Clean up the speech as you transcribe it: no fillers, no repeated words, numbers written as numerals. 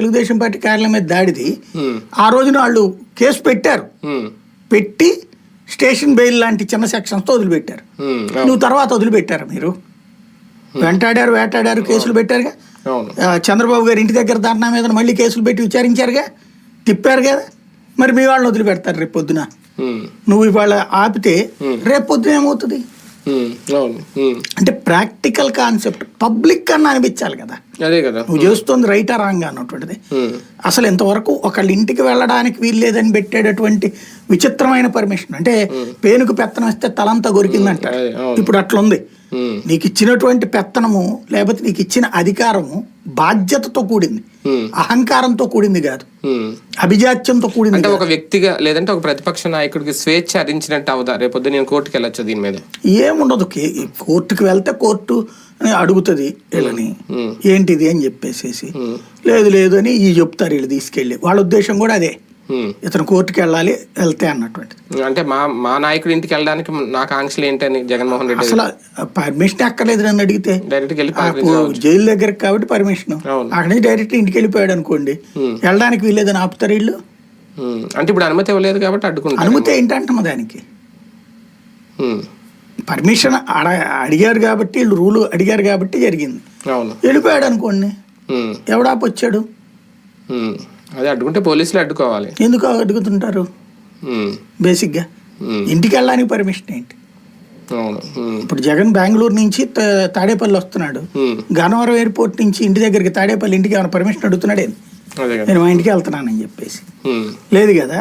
Telugu Desam party కార్యాలయం మీద దాడిది ఆ రోజున వాళ్ళు కేసు పెట్టారు, పెట్టి స్టేషన్ బెయిల్ లాంటి చిన్న సెక్షన్స్తో వదిలిపెట్టారు. నువ్వు తర్వాత వదిలిపెట్టారు, మీరు వెంటాడారు వేటాడారు కేసులు పెట్టారుగా. చంద్రబాబు గారు ఇంటి దగ్గర ధర్నా మీద మళ్ళీ కేసులు పెట్టి విచారించారుగా, తిప్పారు కదా. మరి మీ వాళ్ళని వదిలిపెడతారు రేపు పొద్దున. నువ్వు ఇవాళ ఆపితే రేపు పొద్దున ఏమవుతుంది అంటే ప్రాక్టికల్ కాన్సెప్ట్ పబ్లిక్ అన్న అనిపించాలి కదా. నువ్వు చేస్తుంది రైటా రాంగ్ అన్నటువంటిది. అసలు ఇంతవరకు ఒకళ్ళ ఇంటికి వెళ్ళడానికి వీల్లేదని పెట్టేటటువంటి విచిత్రమైన పర్మిషన్. అంటే పేనుకు పెత్తనం ఇస్తే తలంతా గొరికిందంటారు. ఇప్పుడు అట్లుంది. నీకు ఇచ్చినటువంటి పెత్తనము లేకపోతే నీకు ఇచ్చిన అధికారము బాధ్యతతో కూడింది, అహంకారంతో కూడింది కాదు, అభిజాత్యంతో కూడింది. అంటే ఒక వ్యక్తిగా లేదంటే ఒక ప్రతిపక్ష నాయకుడికి స్వేచ్ఛ హరించినట్టు అవుదా? రేపొద్దు నేను కోర్టుకి వెళ్ళొచ్చు దీని మీద? ఏముండదు. కోర్టుకి వెళ్తే కోర్టు అడుగుతుంది వీళ్ళని ఏంటిది అని చెప్పేసేసి, లేదు అని ఈ చెప్తారు వీళ్ళు తీసుకెళ్ళి. వాళ్ళ ఉద్దేశం కూడా అదే, ఇతను కోర్టుకి వెళ్ళాలి వెళ్తే అన్నటువంటిది. అంటే మా నాయకుడి ఇంటికి వెళ్ళడానికి నాకు ఆంక్షలు ఏంటని జగన్మోహన్ రెడ్డి అసలు పర్మిషన్ అక్కర్లేదు నన్ను అడిగితే. డైరెక్ట్ జైలు దగ్గరకు కాబట్టి పర్మిషన్, అక్కడ నుంచి డైరెక్ట్ ఇంటికి వెళ్ళిపోయాడు అనుకోండి, వెళ్ళడానికి వీల్లేదని ఆపుతారు వీళ్ళు. అంటే ఇప్పుడు అనుమతి ఇవ్వలేదు కాబట్టి అడ్డుకుంటారు. అనుమతి ఏంటంటమ్మా దానికి? పర్మిషన్ అడిగారు కాబట్టి, వీళ్ళు రూల్ అడిగారు కాబట్టి జరిగింది. వెళ్ళిపోయాడు అనుకోండి, ఎవడాపొచ్చాడు? అదే అడ్డుకుంటే పోలీసులు అడ్డుకోవాలి. ఎందుకు అడ్డుకుతుంటారు? బేసిక్ గా ఇంటికి వెళ్ళడానికి పర్మిషన్ ఏంటి? ఇప్పుడు జగన్ బెంగళూరు నుంచి తాడేపల్లి వస్తున్నాడు, గన్నవరం ఎయిర్పోర్ట్ నుంచి ఇంటి దగ్గరికి తాడేపల్లి ఇంటికి ఏమైనా పర్మిషన్ అడుగుతున్నాడు? నేను మా ఇంటికి వెళ్తున్నానని చెప్పేసి లేదు కదా.